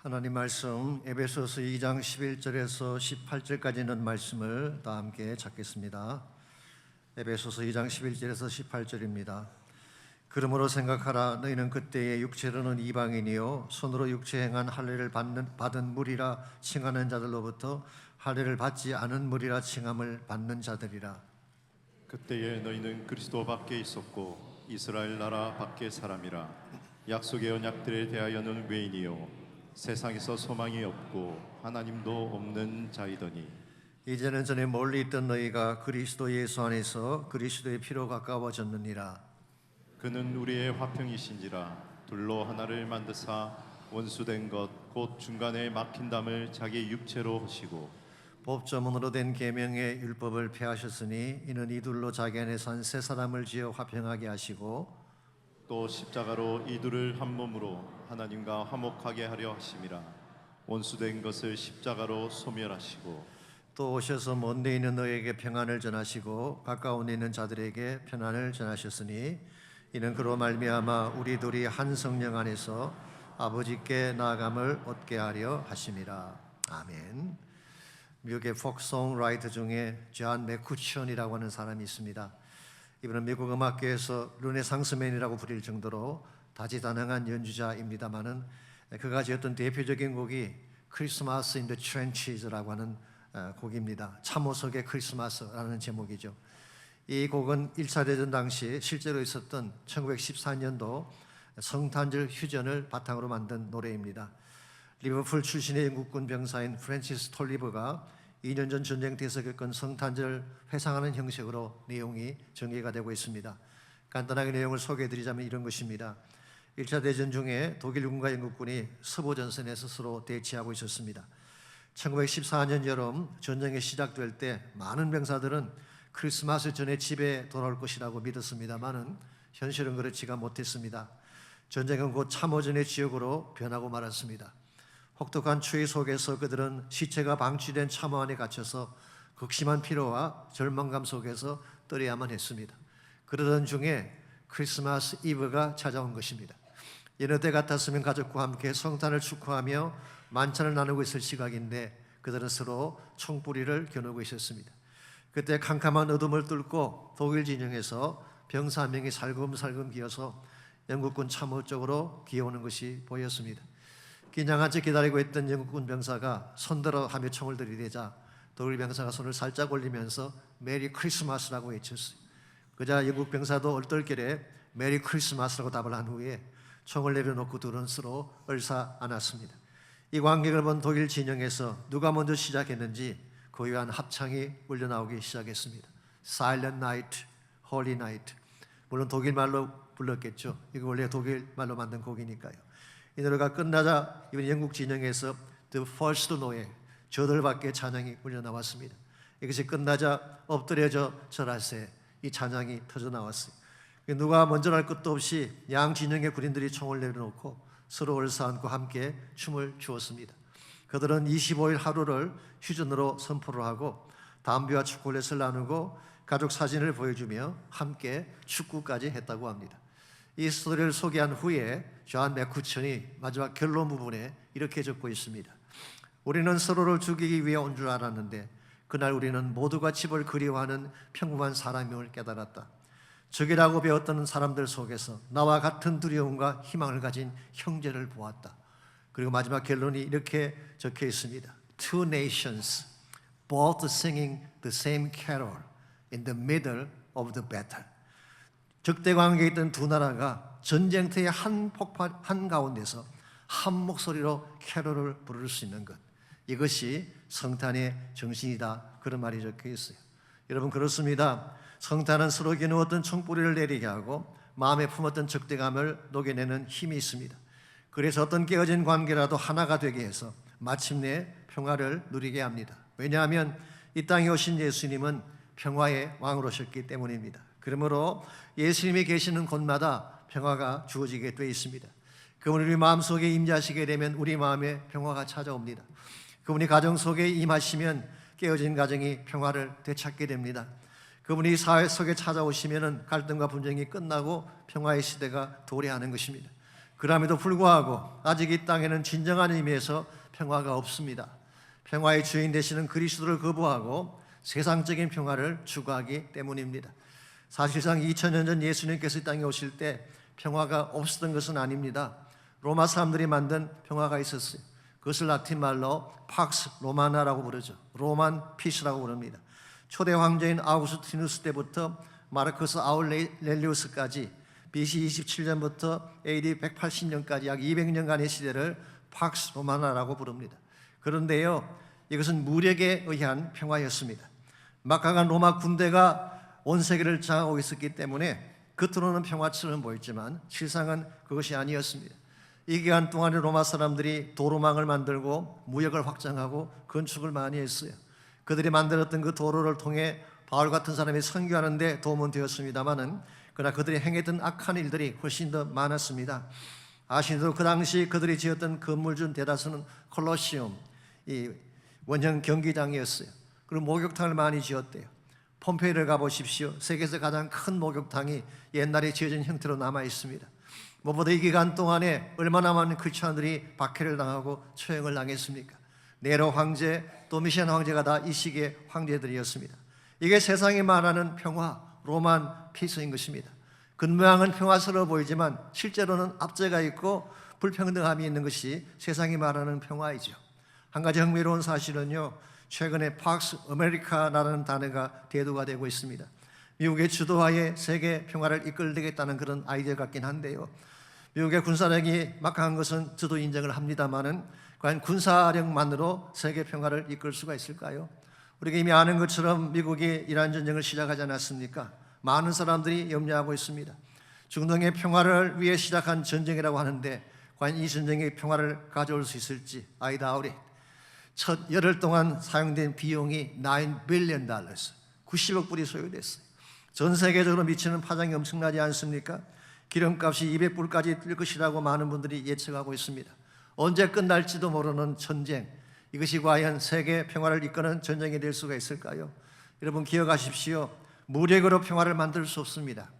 하나님 말씀 에베소서 2장 11절에서 18절까지 있는 말씀을 다 함께 찾겠습니다. 에베소서 2장 11절에서 18절입니다. 그러므로 생각하라. 너희는 그때의 육체로는 이방인이요 손으로 육체 행한 할례를 받은 무리라 칭하는 자들로부터 할례를 받지 않은 무리라 칭함을 받는 자들이라. 그때에 너희는 그리스도 밖에 있었고 이스라엘 나라 밖의 사람이라. 약속의 언약들에 대하여는 외인이요 세상에서 소망이 없고 하나님도 없는 자이더니 이제는 전에 멀리 있던 너희가 그리스도 예수 안에서 그리스도의 피로 가까워졌느니라. 그는 우리의 화평이신지라. 둘로 하나를 만드사 원수된 것 곧 중간에 막힌 담을 자기 육체로 하시고 법조문으로 된 계명의 율법을 폐하셨으니 이는 이 둘로 자기 안에서 한 새 사람을 지어 화평하게 하시고 또 십자가로 이 둘을 한 몸으로 하나님과 화목하게 하려 하심이라. 원수된 것을 십자가로 소멸하시고 또 오셔서 먼데 있는 너에게 평안을 전하시고 가까운 데 있는 자들에게 편안을 전하셨으니 이는 그로 말미암아 우리 둘이 한 성령 안에서 아버지께 나아감을 얻게 하려 하심이라. 아멘. 미국의 폭송라이터 중에 존 맥쿠천이라고 하는 사람이 있습니다. 이분은 미국 음악계에서 르네상스맨이라고 불릴 정도로 다재다능한 연주자입니다만은 그가 지었던 대표적인 곡이 크리스마스 인 더 트렌치즈라고 하는 곡입니다. 참호 속의 크리스마스라는 제목이죠. 이 곡은 1차 대전 당시 실제로 있었던 1914년도 성탄절 휴전을 바탕으로 만든 노래입니다. 리버풀 출신의 영국군 병사인 프랜시스 톨리버가 2년 전 전쟁터에서 겪은 성탄절 회상하는 형식으로 내용이 전개가 되고 있습니다. 간단하게 내용을 소개해드리자면 이런 것입니다. 1차 대전 중에 독일군과 영국군이 서부전선에 스스로 대치하고 있었습니다. 1914년 여름 전쟁이 시작될 때 많은 병사들은 크리스마스 전에 집에 돌아올 것이라고 믿었습니다만은 현실은 그렇지가 못했습니다. 전쟁은 곧 참호전의 지역으로 변하고 말았습니다. 혹독한 추위 속에서 그들은 시체가 방치된 참호 안에 갇혀서 극심한 피로와 절망감 속에서 떨어야만 했습니다. 그러던 중에 크리스마스 이브가 찾아온 것입니다. 여느 때 같았으면 가족과 함께 성탄을 축하하며 만찬을 나누고 있을 시각인데 그들은 서로 총뿌리를 겨누고 있었습니다. 그때 캄캄한 어둠을 뚫고 독일 진영에서 병사 한 명이 살금살금 기어서 영국군 참호 쪽으로 기어오는 것이 보였습니다. 긴장한 채 기다리고 있던 영국군 병사가 손들어 하며 총을 들이대자 독일 병사가 손을 살짝 올리면서 메리 크리스마스라고 외쳤어요. 그자 영국 병사도 얼떨결에 메리 크리스마스라고 답을 한 후에 총을 내려놓고 둘은 서로 얼싸안았습니다. 이 광경을 본 독일 진영에서 누가 먼저 시작했는지 고요한 합창이 울려나오기 시작했습니다. Silent Night, Holy Night. 물론 독일 말로 불렀겠죠. 이거 원래 독일 말로 만든 곡이니까요. 이 노래가 끝나자 이번 영국 진영에서 The First Noel, 저들밖에 찬양이 울려나왔습니다. 이것이 끝나자 엎드려져 절하세, 이 찬양이 터져나왔어요. 누가 먼저 할 것도 없이 양 진영의 군인들이 총을 내려놓고 서로 얼싸안고 함께 춤을 추었습니다. 그들은 25일 하루를 휴전으로 선포를 하고 담배와 초콜릿을 나누고 가족 사진을 보여주며 함께 축구까지 했다고 합니다. 이 스토리를 소개한 후에 존 맥쿠천이 마지막 결론 부분에 이렇게 적고 있습니다. 우리는 서로를 죽이기 위해 온 줄 알았는데 그날 우리는 모두가 집을 그리워하는 평범한 사람임을 깨달았다. 적이라고 배웠던 사람들 속에서 나와 같은 두려움과 희망을 가진 형제를 보았다. 그리고 마지막 결론이 이렇게 적혀 있습니다. Two nations, both singing the same carol in the middle of the battle. 적대 관계에 있던 두 나라가 전쟁터의 한 폭발 한가운데서 한 목소리로 캐롤을 부를 수 있는 것, 이것이 성탄의 정신이다. 그런 말이 적혀 있어요. 여러분, 그렇습니다. 성탄은 서로 겨누었던 총뿌리를 내리게 하고 마음에 품었던 적대감을 녹여내는 힘이 있습니다. 그래서 어떤 깨어진 관계라도 하나가 되게 해서 마침내 평화를 누리게 합니다. 왜냐하면 이 땅에 오신 예수님은 평화의 왕으로 오셨기 때문입니다. 그러므로 예수님이 계시는 곳마다 평화가 주어지게 되어 있습니다. 그분이 우리 마음속에 임재하시게 되면 우리 마음에 평화가 찾아옵니다. 그분이 가정 속에 임하시면 깨어진 가정이 평화를 되찾게 됩니다. 그분이 사회 속에 찾아오시면 갈등과 분쟁이 끝나고 평화의 시대가 도래하는 것입니다. 그럼에도 불구하고 아직 이 땅에는 진정한 의미에서 평화가 없습니다. 평화의 주인 되시는 그리스도를 거부하고 세상적인 평화를 추구하기 때문입니다. 사실상 2000년 전 예수님께서 이 땅에 오실 때 평화가 없었던 것은 아닙니다. 로마 사람들이 만든 평화가 있었어요. 그것을 라틴 말로 팍스 로마나라고 부르죠. 로만 피스라고 부릅니다. 초대 황제인 아우구스티누스 때부터 마르크스 아울렐리우스까지 BC 27년부터 AD 180년까지 약 200년간의 시대를 팍스 로마나라고 부릅니다. 그런데요, 이것은 무력에 의한 평화였습니다. 막강한 로마 군대가 온 세계를 장악하고 있었기 때문에 겉으로는 평화처럼 보였지만 실상은 그것이 아니었습니다. 이 기간 동안에 로마 사람들이 도로망을 만들고 무역을 확장하고 건축을 많이 했어요. 그들이 만들었던 그 도로를 통해 바울 같은 사람이 선교하는 데 도움은 되었습니다마는 그러나 그들이 행했던 악한 일들이 훨씬 더 많았습니다. 아시는 그 당시 그들이 지었던 건물 중 대다수는 콜로시움, 이 원형 경기장이었어요. 그리고 목욕탕을 많이 지었대요. 폼페이를 가보십시오. 세계에서 가장 큰 목욕탕이 옛날에 지어진 형태로 남아 있습니다. 무엇보다 이 기간 동안에 얼마나 많은 크리스천들이 박해를 당하고 처형을 당했습니까? 네로 황제, 도미시안 황제가 다 이 시기의 황제들이었습니다. 이게 세상이 말하는 평화, 로만 피스인 것입니다. 겉모양은 평화스러워 보이지만 실제로는 압제가 있고 불평등함이 있는 것이 세상이 말하는 평화이죠. 한 가지 흥미로운 사실은요, 최근에 팍스 아메리카라는 단어가 대두가 되고 있습니다. 미국의 주도하에 세계 평화를 이끌겠다는 그런 아이디어 같긴 한데요, 미국의 군사력이 막강한 것은 저도 인정을 합니다마는 과연 군사력만으로 세계 평화를 이끌 수가 있을까요? 우리가 이미 아는 것처럼 미국이 이란 전쟁을 시작하지 않았습니까? 많은 사람들이 염려하고 있습니다. 중동의 평화를 위해 시작한 전쟁이라고 하는데 과연 이 전쟁이 평화를 가져올 수 있을지 I doubt it. 첫 열흘 동안 사용된 비용이 $9 billion, 90억 불이 소요됐어요. 전 세계적으로 미치는 파장이 엄청나지 않습니까? 기름값이 200불까지 뛸 것이라고 많은 분들이 예측하고 있습니다. 언제 끝날지도 모르는 전쟁, 이것이 과연 세계 평화를 이끄는 전쟁이 될 수가 있을까요? 여러분 기억하십시오. 무력으로 평화를 만들 수 없습니다.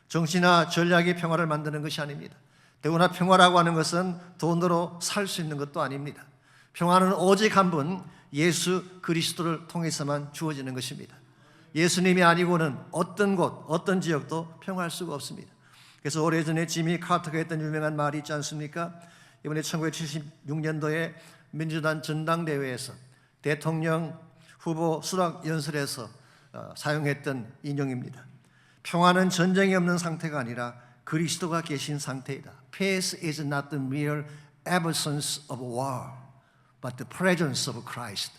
정치나 전략이 평화를 만드는 것이 아닙니다. 더구나 평화라고 하는 것은 돈으로 살 수 있는 것도 아닙니다. 평화는 오직 한 분, 예수 그리스도를 통해서만 주어지는 것입니다. 예수님이 아니고는 어떤 곳, 어떤 지역도 평화할 수가 없습니다. 그래서 오래전에 지미 카터가 했던 유명한 말이 있지 않습니까? 이번에 1976년도에 민주당 전당대회에서 대통령 후보 수락 연설에서 사용했던 인용입니다. 평화는 전쟁이 없는 상태가 아니라 그리스도가 계신 상태이다. Peace is not the mere absence of war, but the presence of Christ.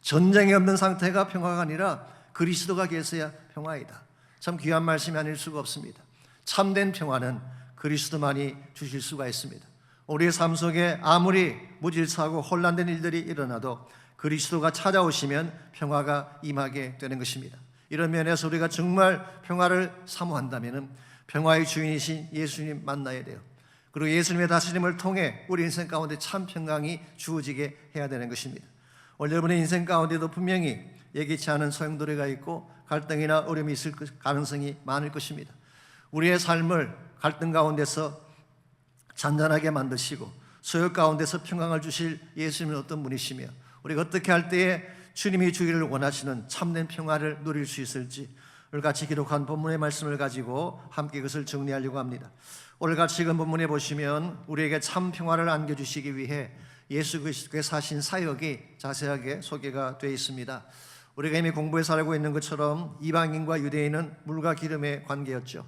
전쟁이 없는 상태가 평화가 아니라 그리스도가 계셔야 평화이다. 참 귀한 말씀이 아닐 수가 없습니다. 참된 평화는 그리스도만이 주실 수가 있습니다. 우리의 삶 속에 아무리 무질서하고 혼란된 일들이 일어나도 그리스도가 찾아오시면 평화가 임하게 되는 것입니다. 이런 면에서 우리가 정말 평화를 사모한다면 평화의 주인이신 예수님 만나야 돼요. 그리고 예수님의 다스림을 통해 우리 인생 가운데 참 평강이 주어지게 해야 되는 것입니다. 오늘 여러분의 인생 가운데도 분명히 예기치 않은 소용돌이가 있고 갈등이나 어려움이 있을 가능성이 많을 것입니다. 우리의 삶을 갈등 가운데서 잔잔하게 만드시고 소요 가운데서 평강을 주실 예수님은 어떤 분이시며 우리가 어떻게 할 때에 주님이 주기를 원하시는 참된 평화를 누릴 수 있을지 오늘 같이 기록한 본문의 말씀을 가지고 함께 그것을 정리하려고 합니다. 오늘 같이 읽은 본문에 보시면 우리에게 참 평화를 안겨주시기 위해 예수 그리스도의 사신 사역이 자세하게 소개가 되어 있습니다. 우리가 이미 공부해서 알고 있는 것처럼 이방인과 유대인은 물과 기름의 관계였죠.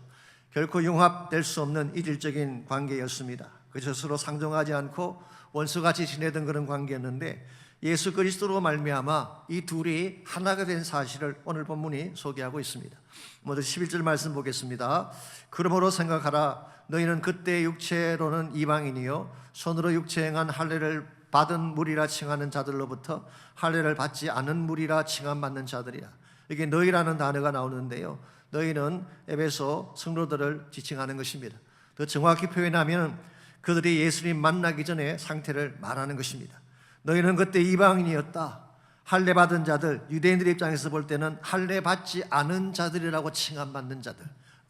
결코 융합될 수 없는 이질적인 관계였습니다. 그저 서로 상종하지 않고 원수같이 지내던 그런 관계였는데 예수 그리스도로 말미암아 이 둘이 하나가 된 사실을 오늘 본문이 소개하고 있습니다. 먼저 11절 말씀 보겠습니다. 그러므로 생각하라. 너희는 그때 육체로는 이방인이요 손으로 육체 행한 할례를 받은 무리라 칭하는 자들로부터 할례를 받지 않은 무리라 칭함받는 자들이라. 이게 너희라는 단어가 나오는데요, 너희는 에베소 성도들을 지칭하는 것입니다. 더 정확히 표현하면 그들이 예수님 만나기 전에 상태를 말하는 것입니다. 너희는 그때 이방인이었다. 할례 받은 자들, 유대인들의 입장에서 볼 때는 할례 받지 않은 자들이라고 칭함받는 자들,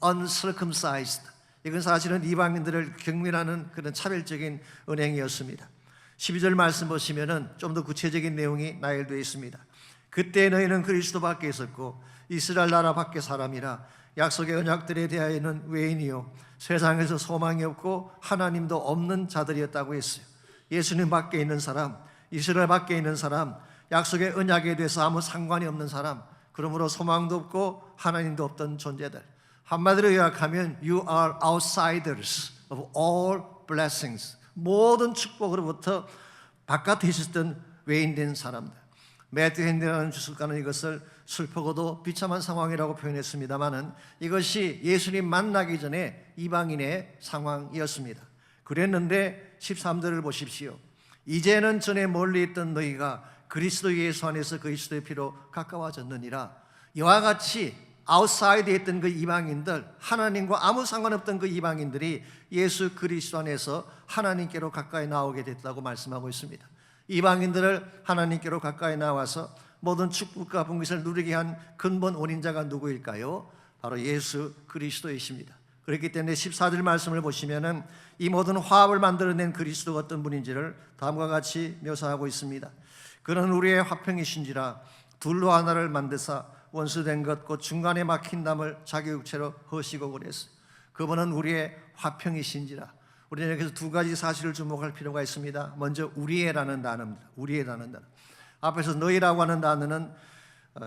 uncircumcised, 이건 사실은 이방인들을 경멸하는 그런 차별적인 은행이었습니다. 12절 말씀 보시면은 좀 더 구체적인 내용이 나열되어 있습니다. 그때 너희는 그리스도 밖에 있었고 이스라엘 나라 밖에 사람이라 약속의 언약들에 대하여는 외인이요 세상에서 소망이 없고 하나님도 없는 자들이었다고 했어요. 예수님 밖에 있는 사람, 이스라엘 밖에 있는 사람, 약속의 언약에 대해서 아무 상관이 없는 사람, 그러므로 소망도 없고 하나님도 없던 존재들. 한마디로 요약하면 You are outsiders of all blessings. 모든 축복으로부터 바깥에 있었던 외인된 사람들. 매튜 핸디라는 주석가는 이것을 슬프고도 비참한 상황이라고 표현했습니다마는 이것이 예수님 만나기 전에 이방인의 상황이었습니다. 그랬는데 13절을 보십시오. 이제는 전에 멀리 있던 너희가 그리스도 예수 안에서 그리스도의 피로 가까워졌느니라. 이와 같이 아웃사이드에 있던 그 이방인들, 하나님과 아무 상관없던 그 이방인들이 예수 그리스도 안에서 하나님께로 가까이 나오게 됐다고 말씀하고 있습니다. 이방인들을 하나님께로 가까이 나와서 모든 축복과 분깃을 누리게 한 근본 원인자가 누구일까요? 바로 예수 그리스도이십니다. 그렇기 때문에 14절 말씀을 보시면은 이 모든 화합을 만들어낸 그리스도가 어떤 분인지를 다음과 같이 묘사하고 있습니다. 그는 우리의 화평이신지라 둘로 하나를 만드사 원수된 것 곧 중간에 막힌 담을 자기 육체로 허시고 그랬어요. 그분은 우리의 화평이신지라. 우리는 여기서 두 가지 사실을 주목할 필요가 있습니다. 먼저 우리의라는 단어입니다. 우리의라는 단어. 앞에서 너희라고 하는 단어는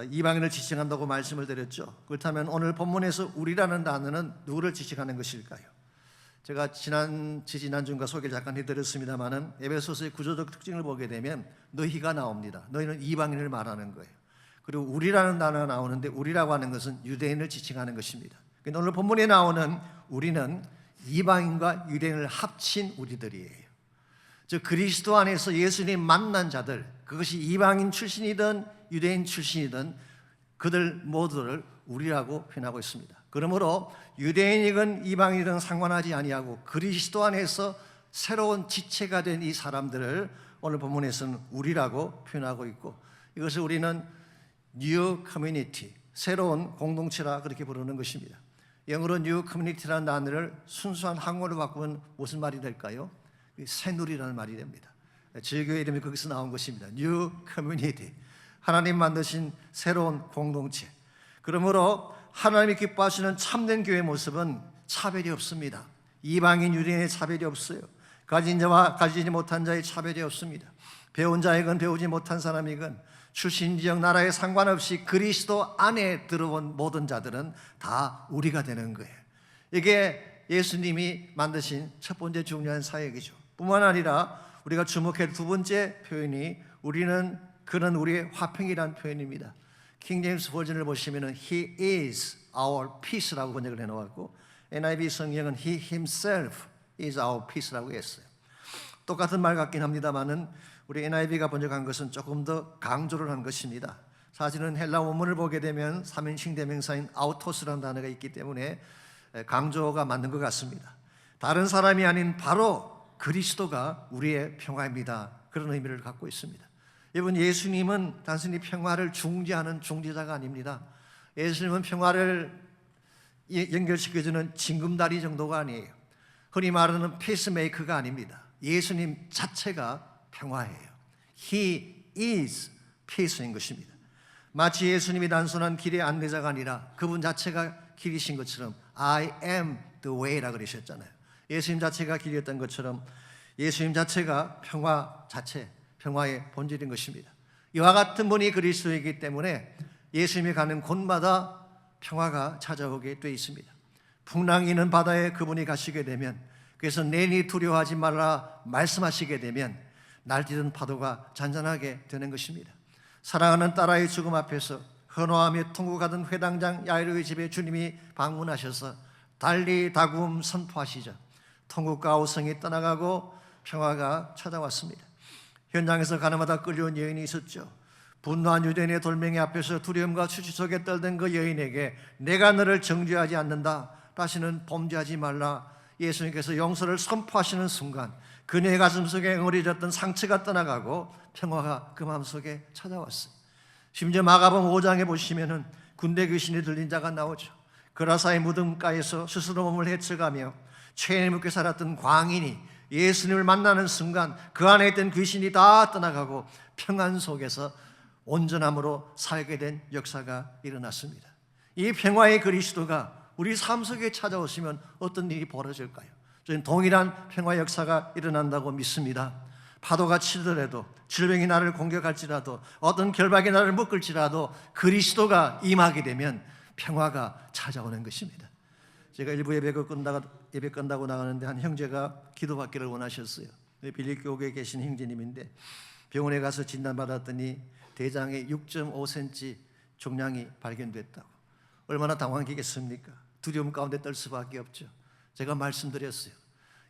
이방인을 지칭한다고 말씀을 드렸죠. 그렇다면 오늘 본문에서 우리라는 단어는 누구를 지칭하는 것일까요? 제가 지난주인가 소개를 잠깐 해드렸습니다마는 에베소서의 구조적 특징을 보게 되면 너희가 나옵니다. 너희는 이방인을 말하는 거예요. 그리고 우리라는 단어가 나오는데 우리라고 하는 것은 유대인을 지칭하는 것입니다. 그러니까 오늘 본문에 나오는 우리는 이방인과 유대인을 합친 우리들이에요. 즉 그리스도 안에서 예수님 만난 자들, 그것이 이방인 출신이든 유대인 출신이든 그들 모두를 우리라고 표현하고 있습니다. 그러므로 유대인이든 이방인이든 상관하지 아니하고 그리스도 안에서 새로운 지체가 된 이 사람들을 오늘 본문에서는 우리라고 표현하고 있고, 이것을 우리는 New Community, 새로운 공동체라 그렇게 부르는 것입니다. 영어로 New Community라는 단어를 순수한 한국어로 바꾸면 무슨 말이 될까요? 새누리라는 말이 됩니다. 저희 교회 이름이 거기서 나온 것입니다. New Community, 하나님 만드신 새로운 공동체. 그러므로 하나님이 기뻐하시는 참된 교회의 모습은 차별이 없습니다. 이방인 유대인의 차별이 없어요. 가진 자와 가지지 못한 자의 차별이 없습니다. 배운 자이건 배우지 못한 사람이건 출신 지역 나라에 상관없이 그리스도 안에 들어온 모든 자들은 다 우리가 되는 거예요. 이게 예수님이 만드신 첫 번째 중요한 사역이죠. 뿐만 아니라 우리가 주목할 두 번째 표현이 그는 우리의 화평이라는 표현입니다. 킹 제임스 버전을 보시면은 He is our peace라고 번역을 해놓았고, NIV 성경은 He himself is our peace라고 했어요. 똑같은 말 같긴 합니다만은 우리 NIV가 번역한 것은 조금 더 강조를 한 것입니다. 사실은 헬라 원문을 보게 되면 3인칭 대명사인 아우토스라는 단어가 있기 때문에 강조가 맞는 것 같습니다. 다른 사람이 아닌 바로 그리스도가 우리의 평화입니다. 그런 의미를 갖고 있습니다. 여러분, 예수님은 단순히 평화를 중재하는 중재자가 아닙니다. 예수님은 평화를 연결시켜주는 징금다리 정도가 아니에요. 흔히 말하는 피스메이커가 아닙니다. 예수님 자체가 평화예요. He is peace인 것입니다. 마치 예수님이 단순한 길의 안내자가 아니라 그분 자체가 길이신 것처럼 I am the way라 그러셨잖아요. 예수님 자체가 길이었던 것처럼 예수님 자체가 평화 자체, 평화의 본질인 것입니다. 이와 같은 분이 그리스도이기 때문에 예수님이 가는 곳마다 평화가 찾아오게 돼 있습니다. 풍랑이 있는 바다에 그분이 가시게 되면, 그래서 내니 두려워하지 말라 말씀하시게 되면 날뛰는 파도가 잔잔하게 되는 것입니다. 사랑하는 딸아이 죽음 앞에서 헌화하며 통곡하던 회당장 야이로의 집에 주님이 방문하셔서 달리 다구음 선포하시죠. 통곡과 우성이 떠나가고 평화가 찾아왔습니다. 현장에서 가나마다 끌려온 여인이 있었죠. 분노한 유대인의 돌멩이 앞에서 두려움과 수치 속에 떨던 그 여인에게 내가 너를 정죄하지 않는다, 다시는 범죄하지 말라 예수님께서 용서를 선포하시는 순간 그녀의 가슴 속에 응어리졌던 상처가 떠나가고 평화가 그 마음속에 찾아왔어요. 심지어 마가복음 5장에 보시면은 군대 귀신이 들린 자가 나오죠. 그라사의 무덤가에서 스스로 몸을 헤쳐가며 죄에 묻게 살았던 광인이 예수님을 만나는 순간 그 안에 있던 귀신이 다 떠나가고 평안 속에서 온전함으로 살게 된 역사가 일어났습니다. 이 평화의 그리스도가 우리 삶 속에 찾아오시면 어떤 일이 벌어질까요? 저는 동일한 평화 역사가 일어난다고 믿습니다. 파도가 치더라도, 질병이 나를 공격할지라도, 어떤 결박이 나를 묶을지라도 그리스도가 임하게 되면 평화가 찾아오는 것입니다. 제가 일부 예배 끝나고 나가는데 한 형제가 기도받기를 원하셨어요. 빌립교회에 계신 형제님인데 병원에 가서 진단받았더니 대장에 6.5cm 종양이 발견됐다고. 얼마나 당황하겠습니까? 두려움 가운데 떨 수밖에 없죠. 제가 말씀드렸어요.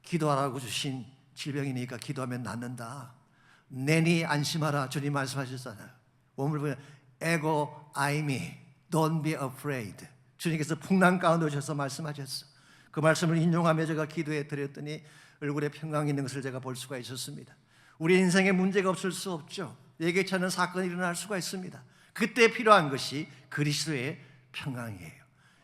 기도하라고 주신 질병이니까 기도하면 낫는다. 내니 안심하라 주님 말씀하셨잖아요. 오늘 보면 에고 아이미 don't be afraid. 주님께서 풍랑 가운데 오셔서 말씀하셨어. 그 말씀을 인용하며 제가 기도해 드렸더니 얼굴에 평강이 있는 것을 제가 볼 수가 있었습니다. 우리 인생에 문제가 없을 수 없죠. 예기치 않은 사건이 일어날 수가 있습니다. 그때 필요한 것이 그리스도의 평강이에요.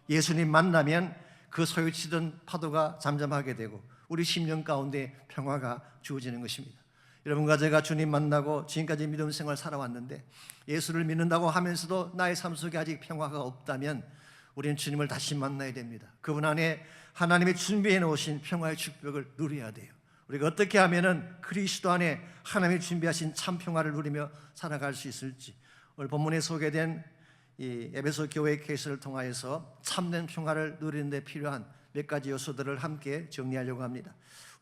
예수님 만나면 그 소유치던 파도가 잠잠하게 되고 우리 심령 가운데 평화가 주어지는 것입니다. 여러분과 제가 주님 만나고 지금까지 믿음 생활 살아왔는데 예수를 믿는다고 하면서도 나의 삶 속에 아직 평화가 없다면 우리는 주님을 다시 만나야 됩니다. 그분 안에 하나님이 준비해 놓으신 평화의 축복을 누려야 돼요. 우리가 어떻게 하면은 그리스도 안에 하나님이 준비하신 참 평화를 누리며 살아갈 수 있을지, 오늘 본문에 소개된 이 에베소 교회의 케이스를 통하여서 참된 평화를 누리는 데 필요한 몇 가지 요소들을 함께 정리하려고 합니다.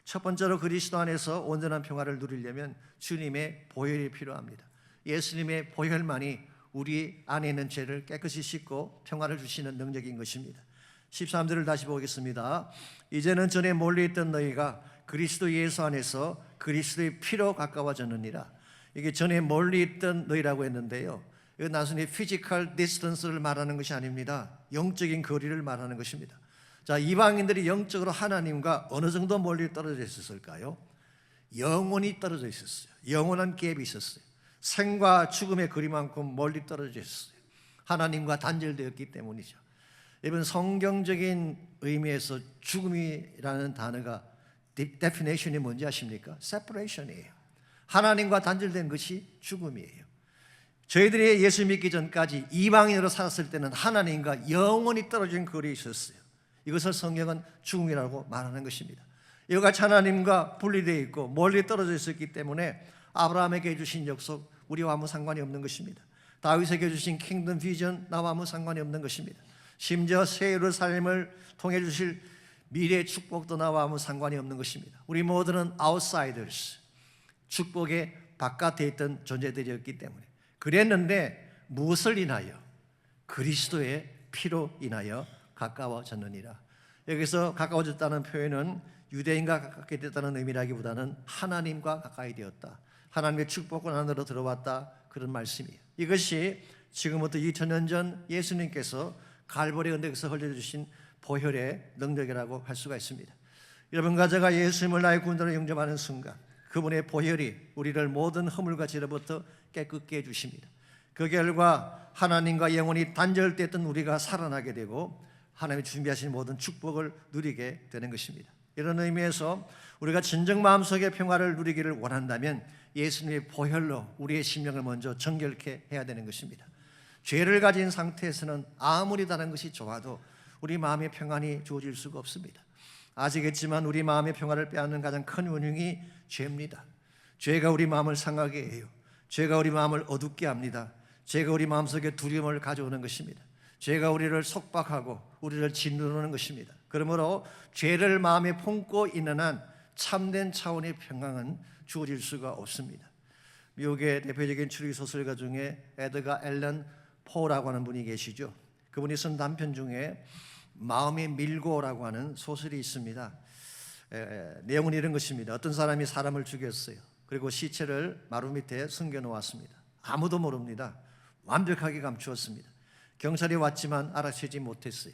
첫 번째로 그리스도 안에서 온전한 평화를 누리려면 주님의 보혈이 필요합니다. 예수님의 보혈만이 우리 안에 있는 죄를 깨끗이 씻고 평화를 주시는 능력인 것입니다. 13절을 다시 보겠습니다. 이제는 전에 멀리 있던 너희가 그리스도 예수 안에서 그리스도의 피로 가까워졌느니라. 이게 전에 멀리 있던 너희라고 했는데요, 이건 단순히 피지컬 디스턴스를 말하는 것이 아닙니다. 영적인 거리를 말하는 것입니다. 자, 이방인들이 영적으로 하나님과 어느 정도 멀리 떨어져 있었을까요? 영원히 떨어져 있었어요. 영원한 갭이 있었어요. 생과 죽음의 거리만큼 멀리 떨어져 있었어요. 하나님과 단절되었기 때문이죠. 이번 성경적인 의미에서 죽음이라는 단어가 definition이 뭔지 아십니까? separation이에요. 하나님과 단절된 것이 죽음이에요. 저희들이 예수 믿기 전까지 이방인으로 살았을 때는 하나님과 영원히 떨어진 거리에 있었어요. 이것을 성경은 죽음이라고 말하는 것입니다. 이와 같이 하나님과 분리되어 있고 멀리 떨어져 있었기 때문에 아브라함에게 주신 약속 우리와 아무 상관이 없는 것입니다. 다윗에게 주신 킹덤 비전 나와 아무 상관이 없는 것입니다. 심지어 새 예루살렘을 통해 주실 미래의 축복도 나와 아무 상관이 없는 것입니다. 우리 모두는 outsiders, 축복의 바깥에 있던 존재들이었기 때문에 그랬는데 무엇을 인하여? 그리스도의 피로 인하여 가까워졌느니라. 여기서 가까워졌다는 표현은 유대인과 가깝게 됐다는 의미라기보다는 하나님과 가까이 되었다, 하나님의 축복권 안으로 들어왔다, 그런 말씀이에요. 이것이 지금부터 2000년 전 예수님께서 갈보리 언덕에서 흘려주신 보혈의 능력이라고 할 수가 있습니다. 여러분과 제가 예수님을 나의 구원자로 영접하는 순간 그분의 보혈이 우리를 모든 허물과 죄로부터 깨끗게 해주십니다. 그 결과 하나님과 영원히 단절됐던 우리가 살아나게 되고 하나님이 준비하신 모든 축복을 누리게 되는 것입니다. 이런 의미에서 우리가 진정 마음속의 평화를 누리기를 원한다면 예수님의 보혈로 우리의 심령을 먼저 정결케 해야 되는 것입니다. 죄를 가진 상태에서는 아무리 다른 것이 좋아도 우리 마음의 평안이 주어질 수가 없습니다. 아시겠지만 우리 마음의 평화를 빼앗는 가장 큰 원흉이 죄입니다. 죄가 우리 마음을 상하게 해요. 죄가 우리 마음을 어둡게 합니다. 죄가 우리 마음속에 두려움을 가져오는 것입니다. 죄가 우리를 속박하고 우리를 짓누르는 것입니다. 그러므로 죄를 마음에 품고 있는 한 참된 차원의 평강은 주어질 수가 없습니다. 미국의 대표적인 추리 소설가 중에 에드가 앨런 포라고 하는 분이 계시죠. 그분이 쓴 단편 중에 마음의 밀고라고 하는 소설이 있습니다. 내용은 이런 것입니다. 어떤 사람이 사람을 죽였어요. 그리고 시체를 마루 밑에 숨겨놓았습니다. 아무도 모릅니다. 완벽하게 감추었습니다. 경찰이 왔지만 알아채지 못했어요.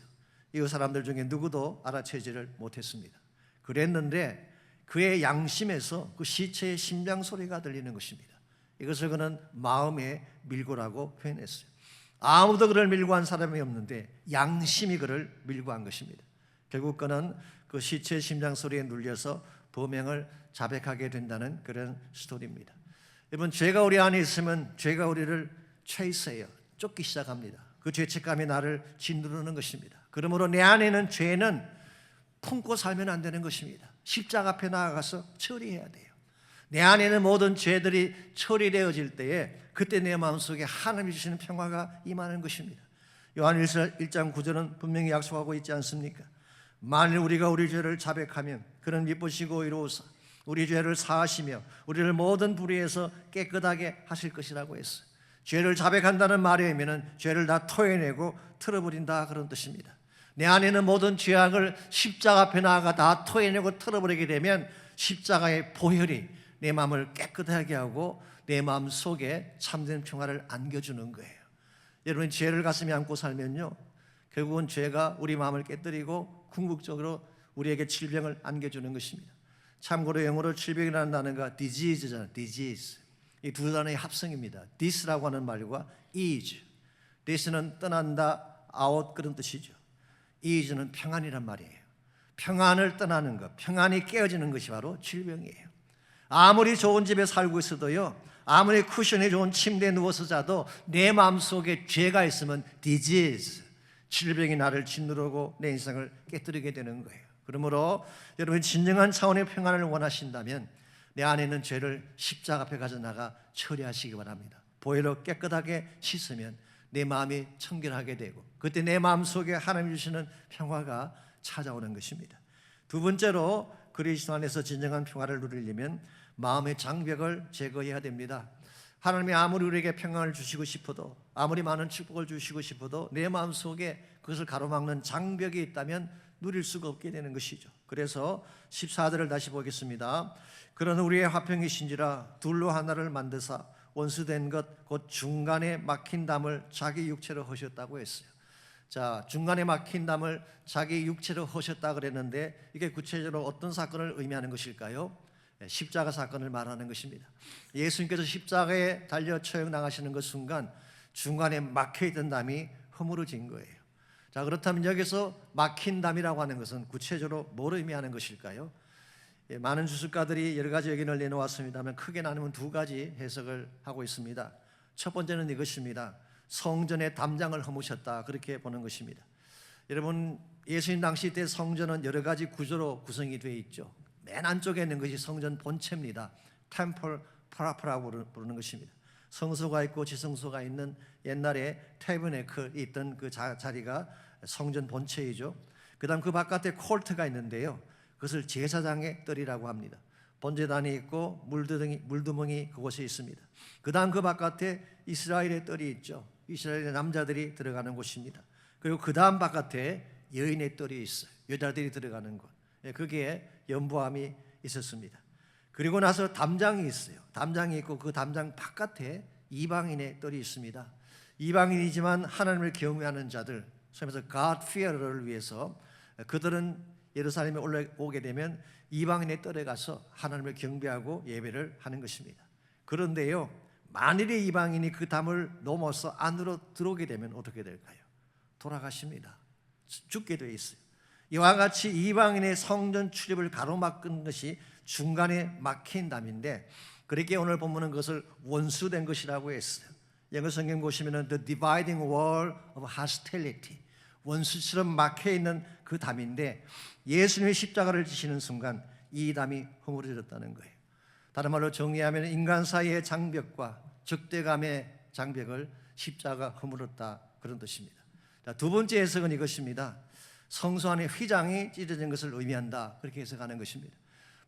이 사람들 중에 누구도 알아채지를 못했습니다. 그랬는데 그의 양심에서 그 시체의 심장 소리가 들리는 것입니다. 이것을 그는 마음의 밀고라고 표현했어요. 아무도 그를 밀고 간 사람이 없는데 양심이 그를 밀고 간 것입니다. 결국 그는 그 시체의 심장 소리에 눌려서 범행을 자백하게 된다는 그런 스토리입니다. 여러분, 죄가 우리 안에 있으면 죄가 우리를 체이스해요. 쫓기 시작합니다. 그 죄책감이 나를 짓누르는 것입니다. 그러므로 내 안에 있는 죄는 품고 살면 안 되는 것입니다. 십자가 앞에 나아가서 처리해야 돼요. 내 안에 있는 모든 죄들이 처리되어질 때에 그때 내 마음속에 하나님이 주시는 평화가 임하는 것입니다. 요한일서 1장 9절은 분명히 약속하고 있지 않습니까? 만일 우리가 우리 죄를 자백하면 그는 미쁘시고 의로우사 우리 죄를 사하시며 우리를 모든 불의에서 깨끗하게 하실 것이라고 했어요. 죄를 자백한다는 말의 의미는 죄를 다 토해내고 털어버린다, 그런 뜻입니다. 내 안에 있는 모든 죄악을 십자가 앞에 나아가 다 토해내고 털어버리게 되면 십자가의 보혈이 내 마음을 깨끗하게 하고 내 마음 속에 참된 평화를 안겨주는 거예요. 여러분, 죄를 가슴에 안고 살면요, 결국은 죄가 우리 마음을 깨뜨리고 궁극적으로 우리에게 질병을 안겨주는 것입니다. 참고로 영어로 질병이라는 단어가 disease잖아요. disease. 이 두 단어의 합성입니다. this라고 하는 말과 ease. this는 떠난다, out, 그런 뜻이죠. ease는 평안이란 말이에요. 평안을 떠나는 것, 평안이 깨어지는 것이 바로 질병이에요. 아무리 좋은 집에 살고 있어도요, 아무리 쿠션이 좋은 침대에 누워서 자도 내 마음속에 죄가 있으면 disease, 질병이 나를 짓누르고 내 인생을 깨뜨리게 되는 거예요. 그러므로 여러분, 진정한 차원의 평안을 원하신다면 내 안에 있는 죄를 십자가 앞에 가져나가 처리하시기 바랍니다. 보혈로 깨끗하게 씻으면 내 마음이 청결하게 되고 그때 내 마음속에 하나님 주시는 평화가 찾아오는 것입니다. 두 번째로 그리스도 안에서 진정한 평화를 누리려면 마음의 장벽을 제거해야 됩니다. 하나님이 아무리 우리에게 평안을 주시고 싶어도, 아무리 많은 축복을 주시고 싶어도 내 마음속에 그것을 가로막는 장벽이 있다면 누릴 수가 없게 되는 것이죠. 그래서 14절을 다시 보겠습니다. 그런 우리의 화평이신지라 둘로 하나를 만드사 원수된 것 곧 중간에 막힌 담을 자기 육체로 허셨다고 했어요. 자, 중간에 막힌 담을 자기 육체로 허셨다 그랬는데 이게 구체적으로 어떤 사건을 의미하는 것일까요? 십자가 사건을 말하는 것입니다. 예수님께서 십자가에 달려 처형 당하시는 그 순간 중간에 막혀있던 담이 허물어진 거예요. 자, 그렇다면 여기서 막힌 담이라고 하는 것은 구체적으로 뭘 의미하는 것일까요? 많은 주술가들이 여러 가지 의견을 내놓았습니다만 크게 나누면 두 가지 해석을 하고 있습니다. 첫 번째는 이것입니다. 성전의 담장을 허무셨다, 그렇게 보는 것입니다. 여러분, 예수님 당시 때 성전은 여러 가지 구조로 구성이 되어 있죠. 맨 안쪽에 있는 것이 성전 본체입니다. 템플 파라프라고 부르는 것입니다. 성소가 있고 지성소가 있는 옛날에 태브네클이 있던 그 자리가 성전 본체이죠. 그 다음 그 바깥에 콜트가 있는데요, 그것을 제사장의 뜰이라고 합니다. 번제단이 있고 물두멍이 그곳에 있습니다. 그 다음 그 바깥에 이스라엘의 뜰이 있죠. 이스라엘의 남자들이 들어가는 곳입니다. 그리고 그 다음 바깥에 여인의 뜰이 있어요. 여자들이 들어가는 곳. 거기에 연보함이 있었습니다. 그리고 나서 담장이 있어요. 담장이 있고 그 담장 바깥에 이방인의 뜰이 있습니다. 이방인이지만 하나님을 경외하는 자들, 소위 말해서 God fearer를 위해서 그들은 예루살렘에 올라오게 되면 이방인의 뜰에 가서 하나님을 경배하고 예배를 하는 것입니다. 그런데요, 만일에 이방인이 그 담을 넘어서 안으로 들어오게 되면 어떻게 될까요? 돌아가십니다. 죽게 되어 있어요. 이와 같이 이방인의 성전 출입을 가로막은 것이 중간에 막힌 담인데, 그렇게 오늘 본문은 그것을 원수된 것이라고 했어요. 영어 성경 보시면 The dividing wall of hostility, 원수처럼 막혀있는 그 담인데 예수님이 십자가를 지시는 순간 이 담이 허물어졌다는 거예요. 다른 말로 정리하면 인간 사이의 장벽과 적대감의 장벽을 십자가 허물었다, 그런 뜻입니다. 자, 두 번째 해석은 이것입니다. 성소 안에 휘장이 찢어진 것을 의미한다, 그렇게 해석하는 것입니다.